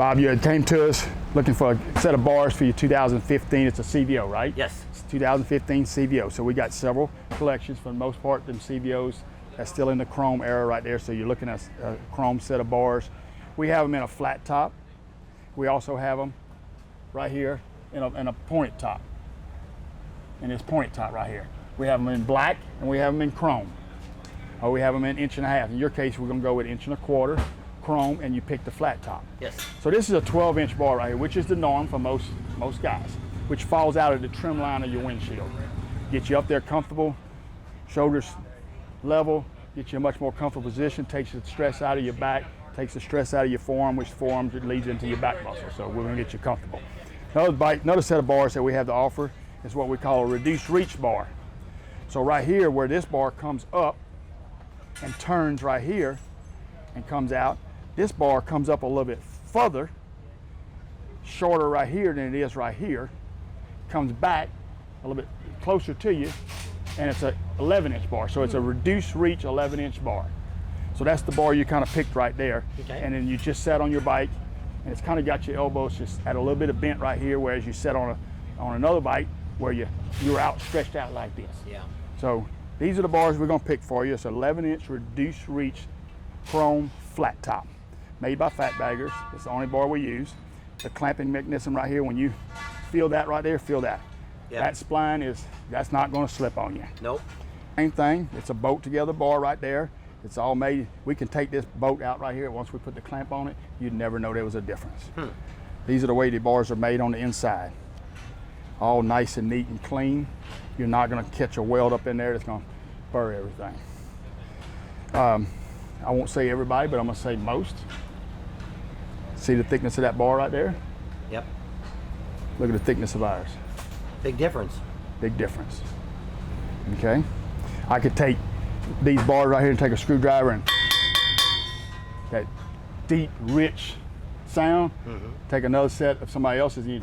Bob, you came to us looking for a set of bars for your 2015. It's a CVO, right? Yes. It's 2015 CVO. So we got several collections. For the most part, them CVOs that's still in the chrome era right there. So you're looking at a chrome set of bars. We have them in a flat top. We also have them right here in a pointed top. In this pointed top right here. We have them in black and we have them in chrome. Or we have them in 1.5 inches. In your case, we're gonna go with 1.25 inch chrome, and you pick the flat top. Yes. So this is a 12-inch bar right here, which is the norm for most guys, which falls out of the trim line of your windshield. Get you up there comfortable, shoulders level, get you a much more comfortable position, takes the stress out of your back, takes the stress out of your forearm, which forearm leads into your back muscle. So we're gonna get you comfortable. Another set of bars that we have to offer is what we call a reduced reach bar. So right here, where this bar comes up and turns right here and comes out, this bar comes up a little bit further, shorter right here than it is right here, comes back a little bit closer to you, and it's a 11-inch bar. So it's a reduced reach 11-inch bar. So that's the bar you kind of picked right there. Okay. And then you just sat on your bike, and it's kind of got your elbows just at a little bit of bent right here, whereas you sat on another bike where you're out, stretched out like this. Yeah. So these are the bars we're gonna pick for you. It's an 11-inch reduced reach chrome flat top, made by Fat Baggers. It's the only bar we use. The clamping mechanism right here, when you feel that right there, feel that. Yep. That spline that's not gonna slip on you. Nope. Same thing, it's a bolt together bar right there. It's all made, we can take this bolt out right here. Once we put the clamp on it, you'd never know there was a difference. These are the way the bars are made on the inside. All nice and neat and clean. You're not gonna catch a weld up in there that's gonna burr everything. I won't say everybody, but I'm gonna say most. See the thickness of that bar right there? Yep. Look at the thickness of ours. Big difference. Big difference. Okay? I could take these bars right here and take a screwdriver and that deep, rich sound. Take another set of somebody else's, you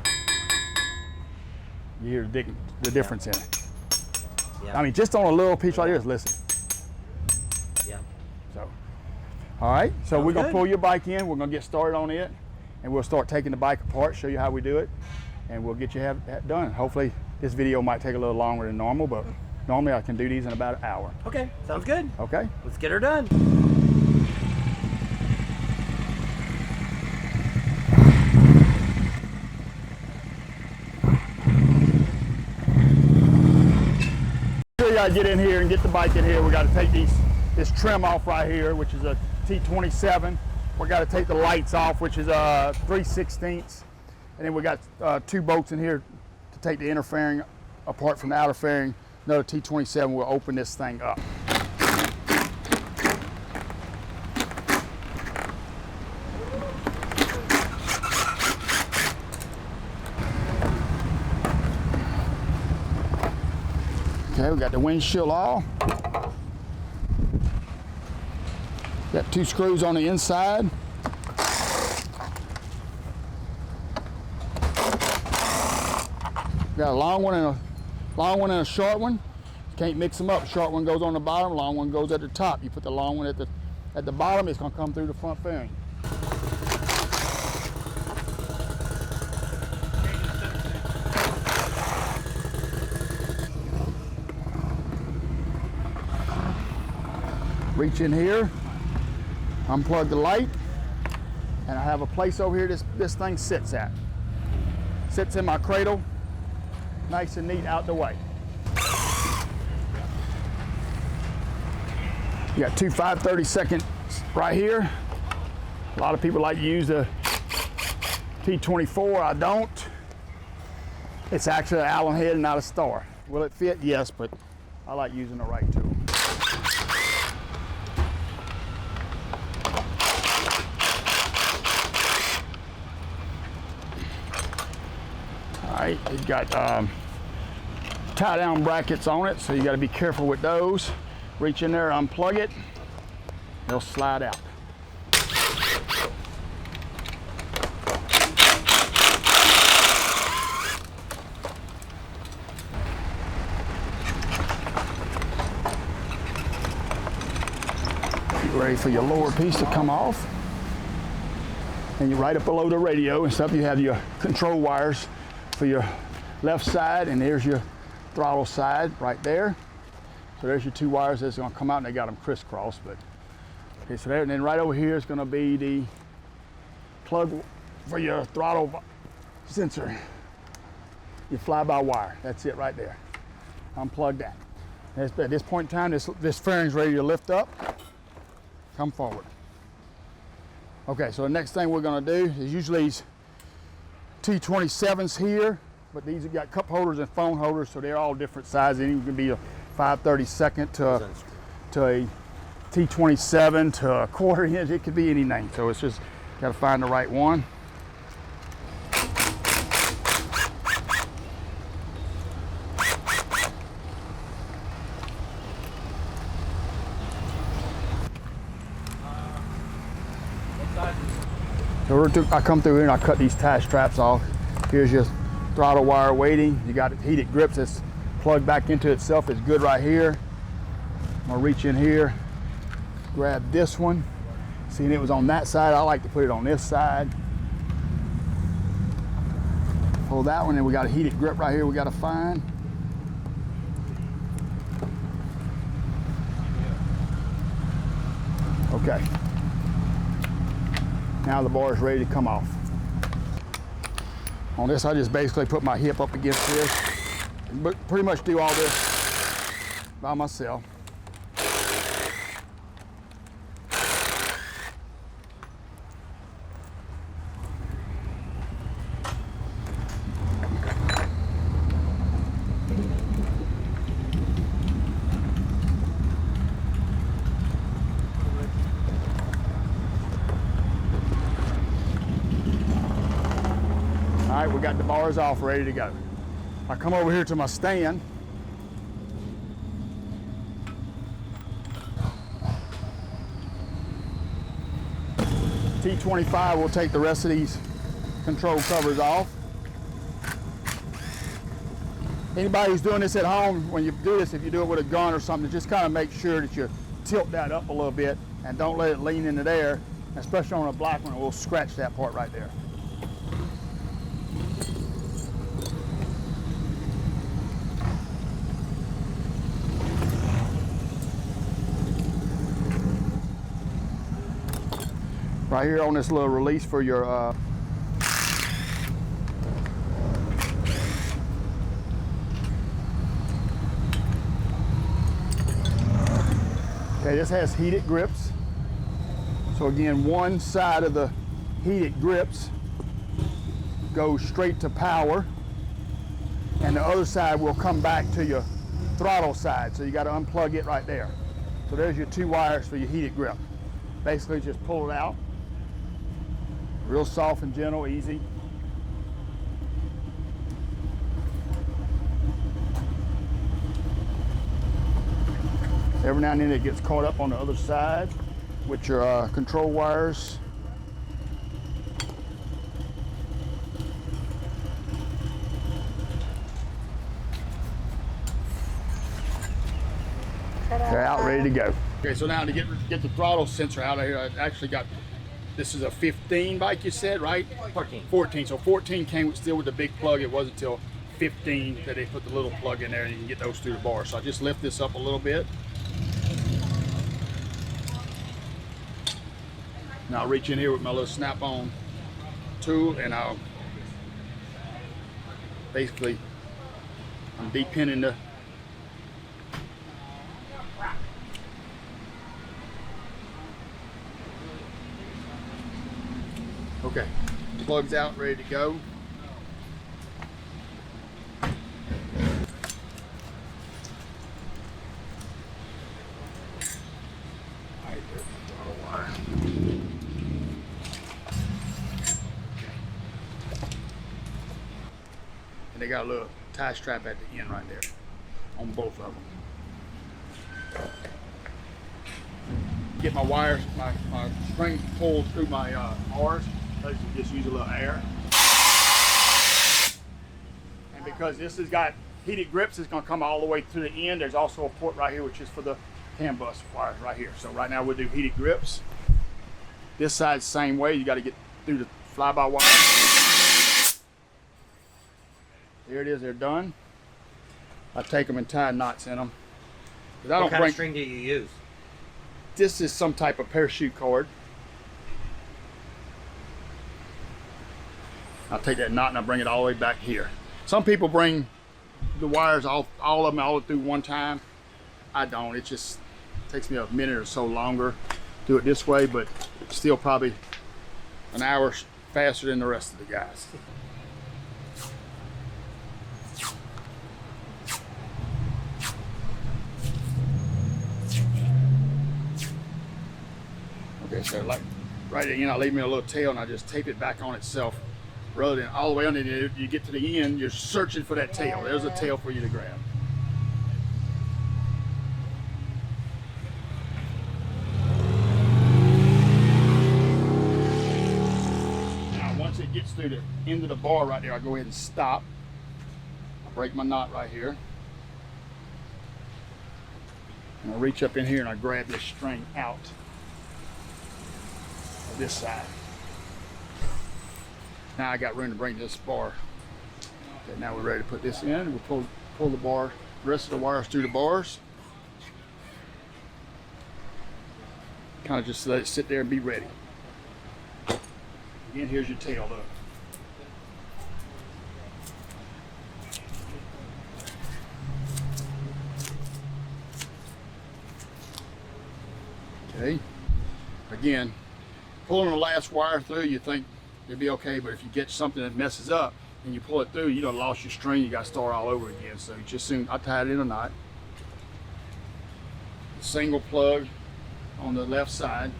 hear the difference in it. Yep. I mean, just on a little piece right here, listen. Yep. So, all right, so Sounds we're gonna good. pull your bike in, we're gonna get started on it, and we'll start taking the bike apart, show you how we do it, and we'll get you that done. Hopefully, this video might take a little longer than normal, but normally I can do these in about an hour. Okay, sounds good. Okay? Let's get her done. We gotta get in here and get the bike in here. We gotta take this trim off right here, which is a T27. We gotta take the lights off, which is 3/16. And then we got 2 bolts in here to take the inner fairing apart from the outer fairing. Another T27 will open this thing up. Okay, we got the windshield off. Got 2 screws on the inside. Got a long one and a short one. Can't mix them up. Short one goes on the bottom, long one goes at the top. You put the long one at the bottom, it's gonna come through the front fairing. Reach in here, unplug the light, and I have a place over here this thing sits at. Sits in my cradle, nice and neat out the way. You got 2 5/32 right here. A lot of people like to use the T24, I don't. It's actually an Allen head and not a star. Will it fit? Yes, but I like using the right tool. All right, it's got tie down brackets on it, so you got to be careful with those. Reach in there, unplug it, they'll slide out. Get ready for your lower piece to come off. And you're right up below the radio and stuff. You have your control wires for your left side, and there's your throttle side right there. So there's your 2 wires that's going to come out, and they got them crisscrossed. But okay, so there, and then right over here is going to be the plug for your throttle sensor. Your fly-by wire. That's it right there. Unplug that. At this point in time, this fairing's ready to lift up. Come forward. Okay, so the next thing we're going to do is usually these T27s here, but these have got cup holders and phone holders, so they're all different sizes. It can be a 5/32 to a T27 to a 1/4 inch. It could be anything. So it's just got to find the right one. So I come through here and I cut these tie straps off. Here's your throttle wire waiting. You got heated grips that's plugged back into itself. It's good right here. I'm gonna reach in here, grab this one. Seeing it was on that side, I like to put it on this side. Pull that one, and we got a heated grip right here we gotta find. Okay. Now the bar is ready to come off. On this, I just basically put my hip up against this, but pretty much do all this by myself. All right, we got the bars off, ready to go. I come over here to my stand. T25 will take the rest of these control covers off. Anybody who's doing this at home, when you do this, if you do it with a gun or something, just kind of make sure that you tilt that up a little bit and don't let it lean into there, especially on a black one. It will scratch that part right there. Right here on this little release for your okay, this has heated grips. So again, one side of the heated grips goes straight to power, and the other side will come back to your throttle side. So you got to unplug it right there. So there's your 2 wires for your heated grip. Basically just pull it out. Real soft and gentle, easy. Every now and then it gets caught up on the other side with your control wires. They're out, ready to go. Okay, so now to get the throttle sensor out of here, I actually got, this is a 15 bike you said, right? 14. 14, so 14 came still with the big plug. It wasn't until 15 that they put the little plug in there and you can get those through the bar. So I just lift this up a little bit. Now I'll reach in here with my little snap-on tool and I'll basically, I'm depinning the okay, plug's out, ready to go. And they got a little tie strap at the end right there on both of them. Get my wires, my string pulled through my bars. I just use a little air. And because this has got heated grips, it's going to come all the way to the end. There's also a port right here, which is for the CAN bus wires right here. So right now we'll do heated grips. This side's the same way. You got to get through the fly-by-wire. There it is, they're done. I take them and tie knots in them. But I What don't kind bring, of string do you use? this is some type of parachute cord. I'll take that knot and I bring it all the way back here. Some people bring the wires all of them all through one time. I don't. It just takes me a minute or so longer to do it this way, but still probably an hour faster than the rest of the guys. Okay, so like right at the end, I leave me a little tail and I just tape it back on itself rather than all the way under it. You get to the end, you're searching for that tail. There's a tail for you to grab. Now, once it gets through the end of the bar right there, I go ahead and stop. I break my knot right here. And I reach up in here and I grab this string out of this side. Now I got room to bring this bar. Okay, now we're ready to put this in. We'll pull the bar, the rest of the wires through the bars. Kind of just let it sit there and be ready. Again, here's your tail though. Okay. Again, pulling the last wire through, you think it'll be okay, but if you get something that messes up and you pull it through, you done lost your string, you got to start all over again. So just soon, I tied it in a knot. Single plug on the left side.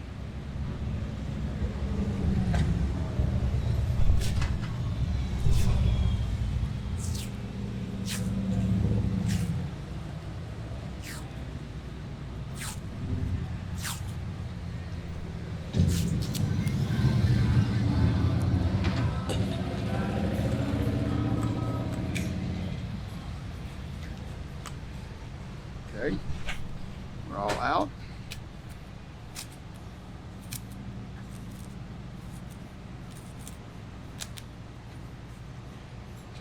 Okay, we're all out.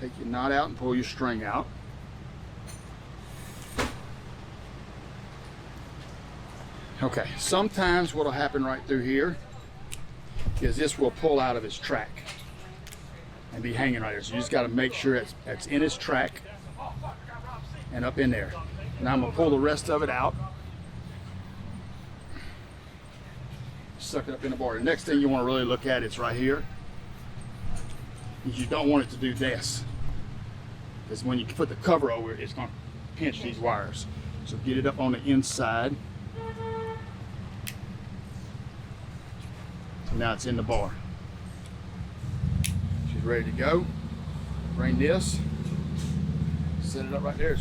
Take your knot out and pull your string out. Okay, sometimes what'll happen right through here is this will pull out of its track and be hanging right there. So you just got to make sure it's in its track and up in there. Now I'm gonna pull the rest of it out. Suck it up in the bar. The next thing you want to really look at is right here. Is you don't want it to do this. Because when you put the cover over it, it's gonna pinch these wires. So get it up on the inside. So now it's in the bar. She's ready to go. Bring this. Set it up right there.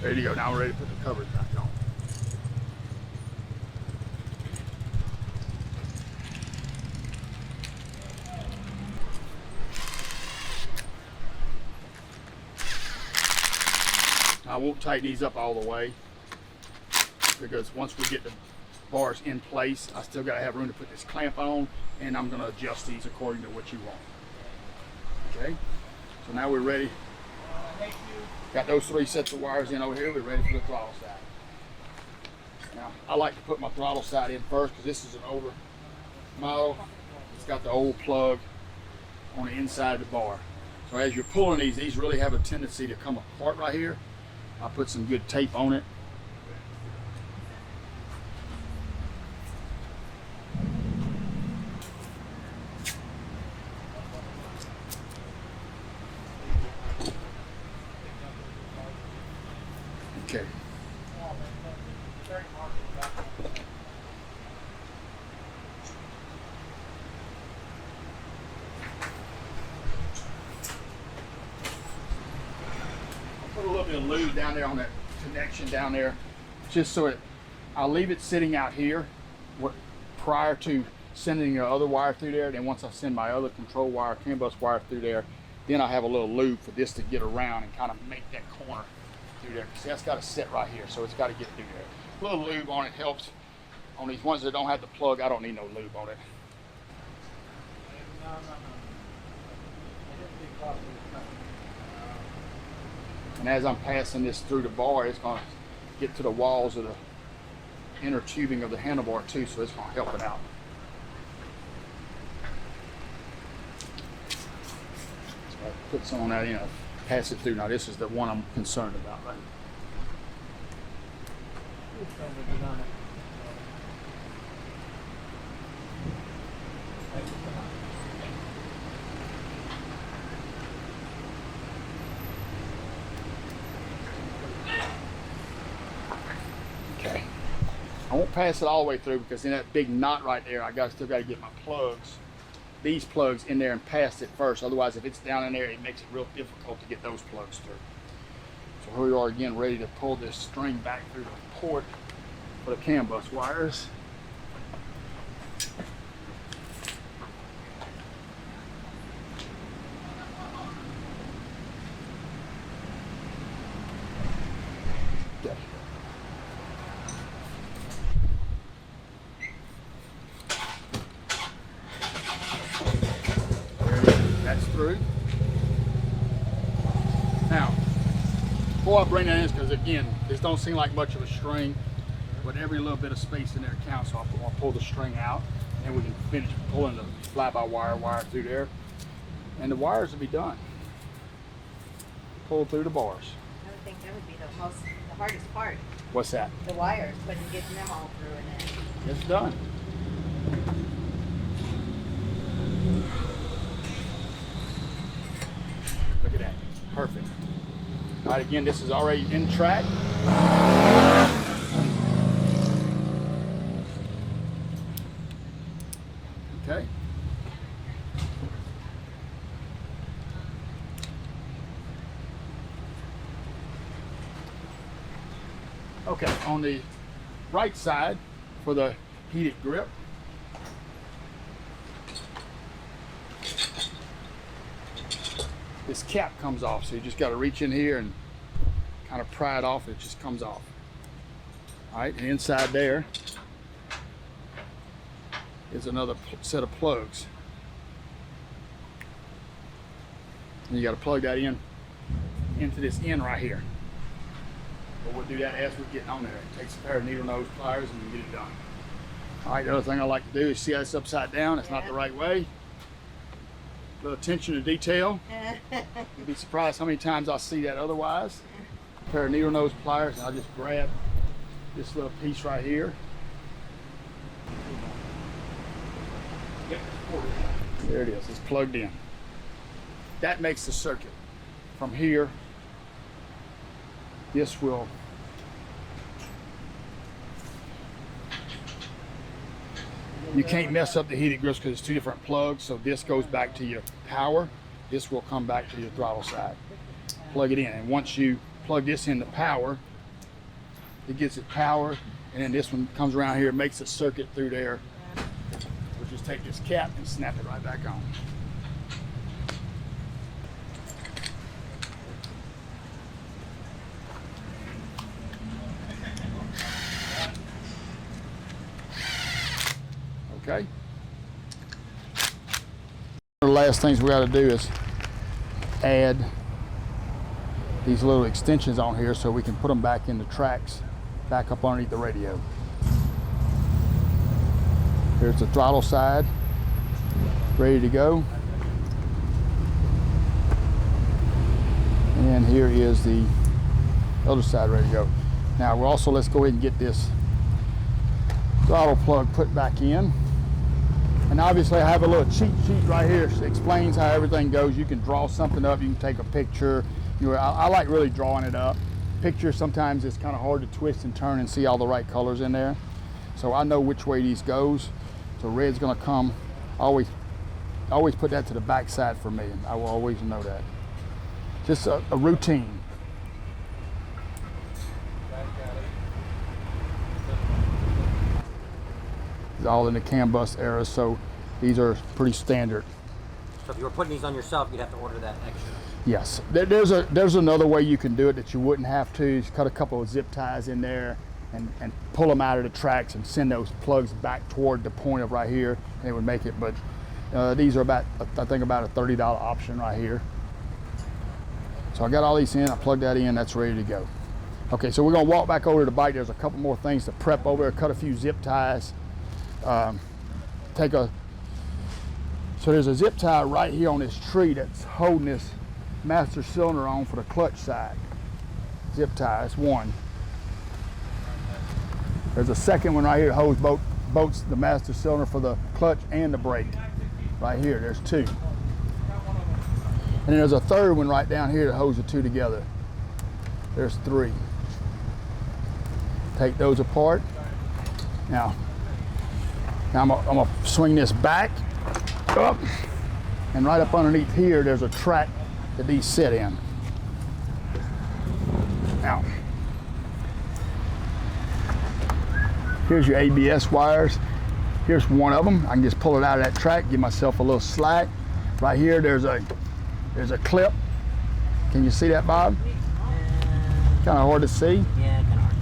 Ready to go. Now we're ready to put the covers back on. I won't tighten these up all the way because once we get the bars in place, I still got to have room to put this clamp on, and I'm going to adjust these according to what you want. Okay, so now we're ready. Got those 3 sets of wires in over here. We're ready for the throttle side. Now, I like to put my throttle side in first because this is an older model. It's got the old plug on the inside of the bar. So as you're pulling these really have a tendency to come apart right here. I put some good tape on it. Okay. Put a little bit of lube down there on that connection down there, just so I'll leave it sitting out here prior to sending the other wire through there. Then once I send my other control wire, CAN bus wire through there, then I have a little lube for this to get around and kind of make that corner through there. See, that's got to sit right here, so it's got to get through there. A little lube on it helps On these ones that don't have the plug, I don't need no lube on it. And as I'm passing this through the bar, it's going to get to the walls of the inner tubing of the handlebar too, so it's going to help it out. So I put some on that end, pass it through. Now this is the one I'm concerned about, right? Okay. I won't pass it all the way through because in that big knot right there, still got to get my plugs, these plugs in there and pass it first. Otherwise, if it's down in there, it makes it real difficult to get those plugs through. So here we are again, ready to pull this string back through the port for the CAN bus wires. Okay. There it is. That's through. Now, before I bring that in, because again, this don't seem like much of a string, but every little bit of space in there counts. So I'll pull the string out, and we can finish pulling the fly-by-wire through there, and the wires will be done. Pull through the bars. I would think that would be the hardest part. What's that? The wires, getting them all through and then. It's done. Look at that. Perfect. All right, again, this is already in track. Okay. Okay, on the right side for the heated grip, this cap comes off, so you just got to reach in here and kind of pry it off. It just comes off. All right, and inside there is another set of plugs. And you got to plug that in into this end right here. But we'll do that as we're getting on there. It takes a pair of needle nose pliers and we get it done. All right, the other thing I like to do is see how it's upside down. It's not the right way. A little attention to detail. You'd be surprised how many times I'll see that otherwise. A pair of needle nose pliers, and I'll just grab this little piece right here. Yep, there it is. It's plugged in. That makes the circuit. From here, this will you can't mess up the heated grips because it's two different plugs, so this goes back to your power, this will come back to your throttle side. Plug it in, and once you plug this into power, it gets it power, and then this one comes around here, makes a circuit through there. We'll just take this cap and snap it right back on. Okay. One of the last things we got to do is add these little extensions on here so we can put them back in the tracks, back up underneath the radio. Here's the throttle side, ready to go. And here is the other side ready to go. Now let's go ahead and get this throttle plug put back in. And obviously I have a little cheat sheet right here that explains how everything goes. You can draw something up, you can take a picture. I like really drawing it up. Picture, sometimes it's kind of hard to twist and turn and see all the right colors in there. So I know which way these goes. So red's gonna come, always put that to the back side for me, and I will always know that. Just a routine. It's all in the CAN bus era, so these are pretty standard. So if you were putting these on yourself, you'd have to order that extra. Yes, there's another way you can do it that you wouldn't have to. Just cut a couple of zip ties in there, and pull them out of the tracks and send those plugs back toward the point of right here, and it would make it. But these are about, I think, about a $30 option right here. So I got all these in, I plugged that in, that's ready to go. Okay, so we're gonna walk back over to the bike. There's a couple more things to prep over there, cut a few zip ties. So there's a zip tie right here on this tree that's holding this master cylinder on for the clutch side. Zip tie, that's one. There's a second one right here that holds both the master cylinder for the clutch and the brake. Right here, there's two. And then there's a third one right down here that holds the two together. There's three. Take those apart. Now I'm gonna swing this back up, and right up underneath here, there's a track that these sit in. Now, here's your ABS wires. Here's one of them. I can just pull it out of that track, give myself a little slack. Right here, there's a clip. Can you see that, Bob? Kind of hard to see. Yeah, kind of hard.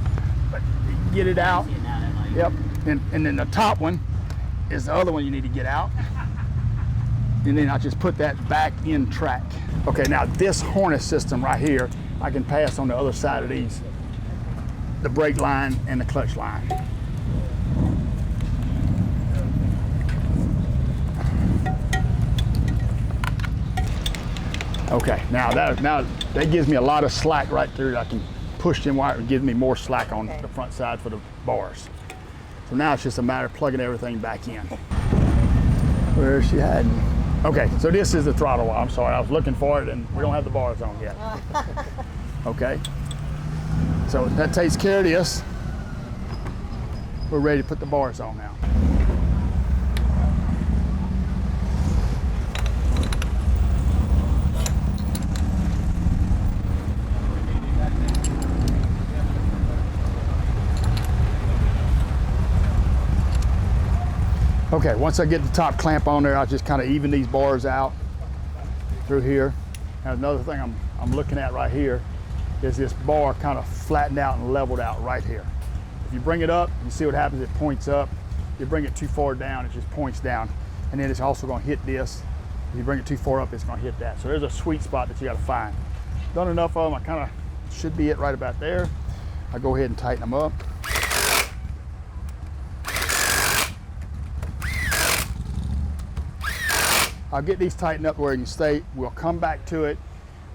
But you can get it out. See it now, that light. Yep. And then the top one is the other one you need to get out. And then I just put that back in track. Okay, now this harness system right here, I can pass on the other side of these, the brake line and the clutch line. Okay, now that gives me a lot of slack right through. I can push in wire, it gives me more slack on the front side for the bars. So now it's just a matter of plugging everything back in. Where is she hiding? Okay, so this is the throttle wire. I'm sorry, I was looking for it and we don't have the bars on yet. Okay, so that takes care of this. We're ready to put the bars on now. Okay, once I get the top clamp on there, I'll just kind of even these bars out through here. Now another thing I'm looking at right here is this bar kind of flattened out and leveled out right here. If you bring it up, you see what happens, it points up. If you bring it too far down, it just points down. And then it's also gonna hit this. If you bring it too far up, it's gonna hit that. So there's a sweet spot that you gotta find. Done enough of them, I kind of should be it right about there. I go ahead and tighten them up. I'll get these tightened up where you can stay. We'll come back to it.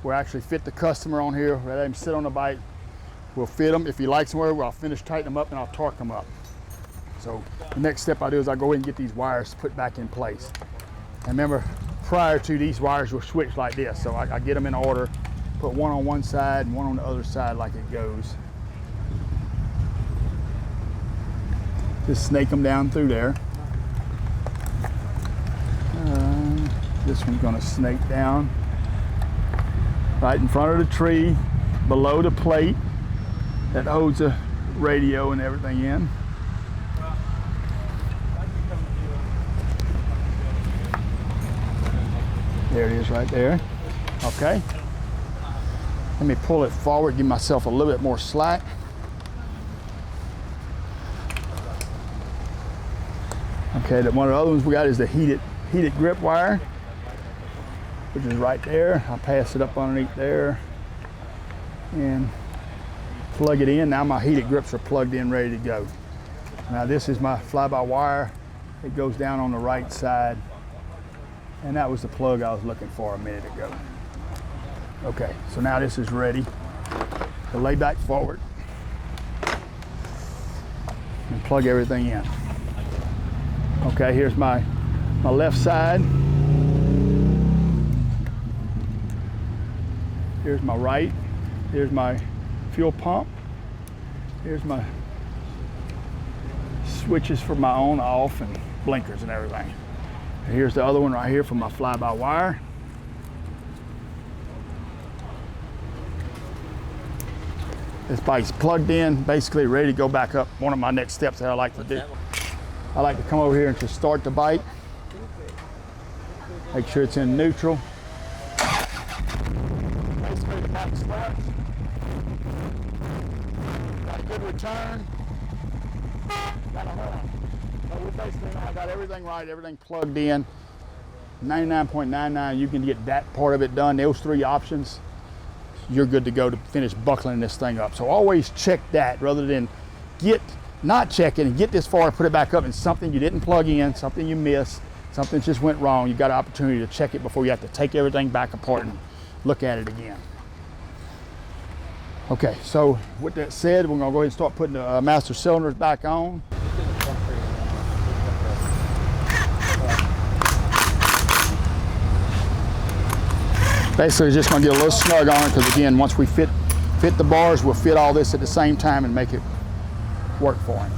We'll actually fit the customer on here. We'll let him sit on the bike. We'll fit them. If he likes them, I'll finish tightening them up and I'll torque them up. So the next step I do is I go ahead and get these wires put back in place. And remember, prior to, these wires were switched like this. So I get them in order, put one on one side and one on the other side like it goes. Just snake them down through there. This one's gonna snake down right in front of the tree, below the plate that holds the radio and everything in. There it is right there. Okay. Let me pull it forward, give myself a little bit more slack. Okay, one of the other ones we got is the heated grip wire, which is right there. I'll pass it up underneath there and plug it in. Now my heated grips are plugged in, ready to go. Now this is my fly-by-wire. It goes down on the right side. And that was the plug I was looking for a minute ago. Okay, so now this is ready to lay back forward and plug everything in. Okay, here's my left side. Here's my right. Here's my fuel pump. Here's my switches for my on, off, and blinkers and everything. And here's the other one right here for my fly-by-wire. This bike's plugged in, basically ready to go back up. One of my next steps that I like to do. I like to come over here and just start the bike. Make sure it's in neutral. Basically the bike starts. Got a good return. So we basically I got everything right, everything plugged in. 99.99, you can get that part of it done. Those 3 options, you're good to go to finish buckling this thing up. So always check that rather than not check it and get this far and put it back up and something you didn't plug in, something you missed, something just went wrong. You got an opportunity to check it before you have to take everything back apart and look at it again. Okay, so with that said, we're gonna go ahead and start putting the master cylinders back on. Basically, just gonna get a little snug on it because again, once we fit the bars, we'll fit all this at the same time and make it work for him.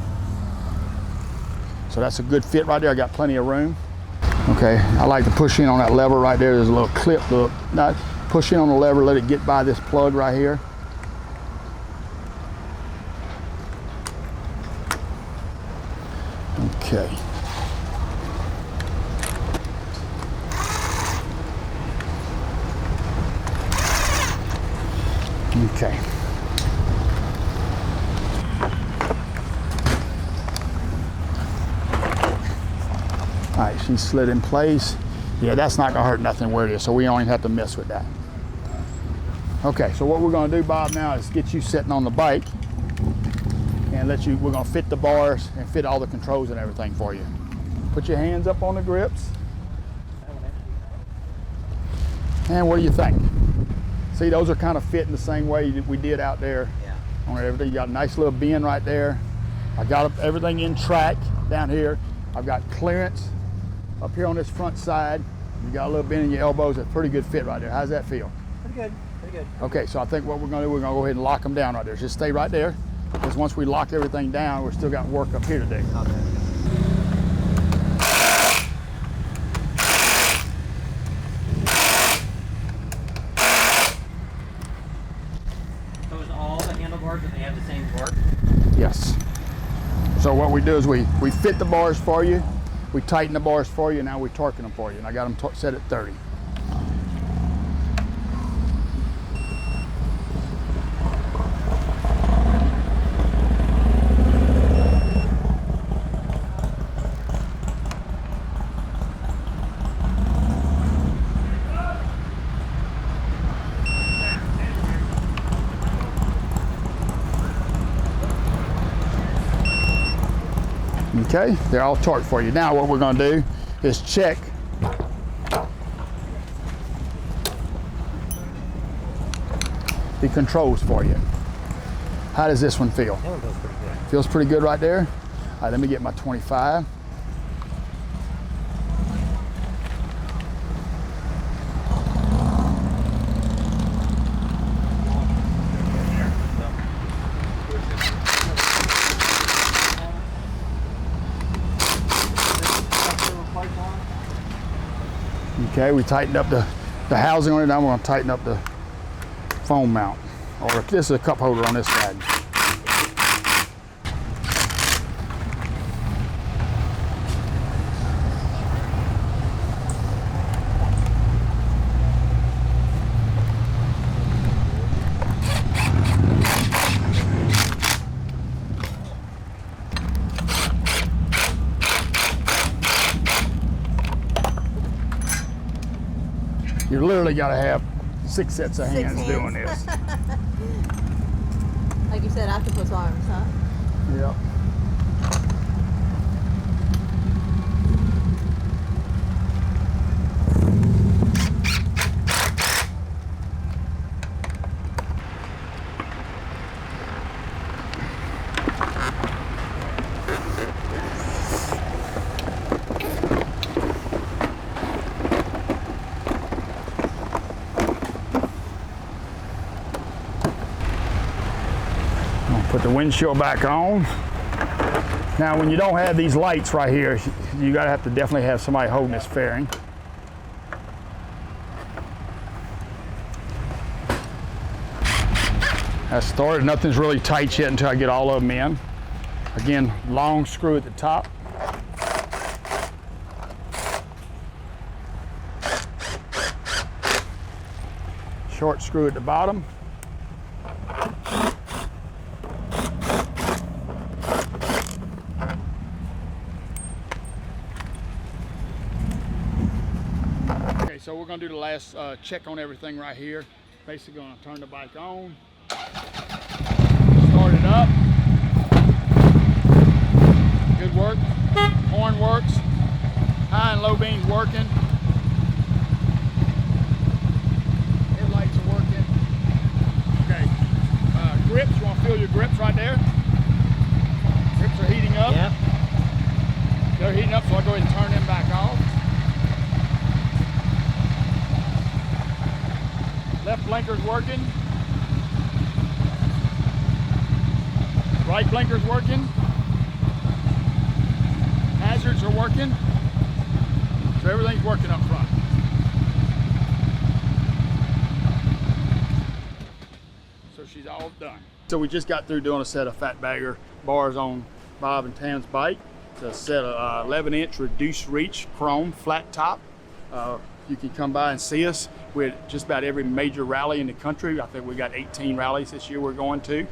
So that's a good fit right there. I got plenty of room. Okay, I like to push in on that lever right there. There's a little clip. Look, not push in on the lever, let it get by this plug right here. Okay. Okay. All right, she slid in place. Yeah, that's not gonna hurt nothing where it is, so we don't even have to mess with that. Okay, so what we're gonna do, Bob, now is get you sitting on the bike and we're gonna fit the bars and fit all the controls and everything for you. Put your hands up on the grips. And what do you think? See, those are kind of fitting the same way that we did out there. Yeah. On everything, you got a nice little bend right there. I got everything in track down here. I've got clearance up here on this front side. You got a little bend in your elbows. That's a pretty good fit right there. How's that feel? Pretty good, pretty good. Okay, so I think what we're gonna do, we're gonna go ahead and lock them down right there. Just stay right there, because once we lock everything down, we're still got work up here to do. Okay. So is all the handlebars, do they have the same torque? Yes. So what we do is we fit the bars for you, we tighten the bars for you, now we're torquing them for you. And I got them set at 30. Okay, they're all torqued for you. Now what we're gonna do is check the controls for you. How does this one feel? That one feels pretty good. Feels pretty good right there? All right, let me get my 25. Okay, we tightened up the housing on it. Now we're going to tighten up the foam mount. Or this is a cup holder on this side. You literally got to have 6 sets of hands doing this. Like you said, octopus arms, huh? Yep. Put the windshield back on. Now, when you don't have these lights right here, you gotta have to definitely have somebody holding this fairing. That's started. Nothing's really tight yet until I get all of them in. Again, long screw at the top. Short screw at the bottom. so we're gonna do the last check on everything right here. Basically gonna turn the bike on, start it up. Good work. Horn works. High and low beams working. Headlights are working. Okay. Grips, you wanna feel your grips right there? Grips are heating up. Yep. They're heating up, so I'll go ahead and turn them back off. Left blinker's working. Right blinker's working. Hazards are working. So everything's working up front. So she's all done. So we just got through doing a set of fat bagger bars on Bob and Tam's bike. It's a set of 11-inch reduced reach chrome flat top. You can come by and see us. We're at just about every major rally in the country. I think we got 18 rallies this year we're going to.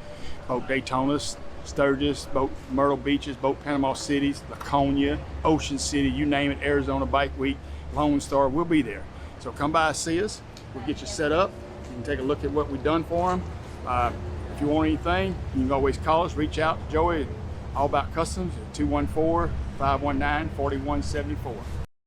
Both Daytonas, Sturgis, both Myrtle Beaches, both Panama Cities, Laconia, Ocean City, you name it, Arizona Bike Week, Lone Star, we'll be there. So come by and see us. We'll get you set up. You can take a look at what we've done for them. If you want anything, you can always call us, reach out to Joey at All-Bout Customz at 214-519-4174.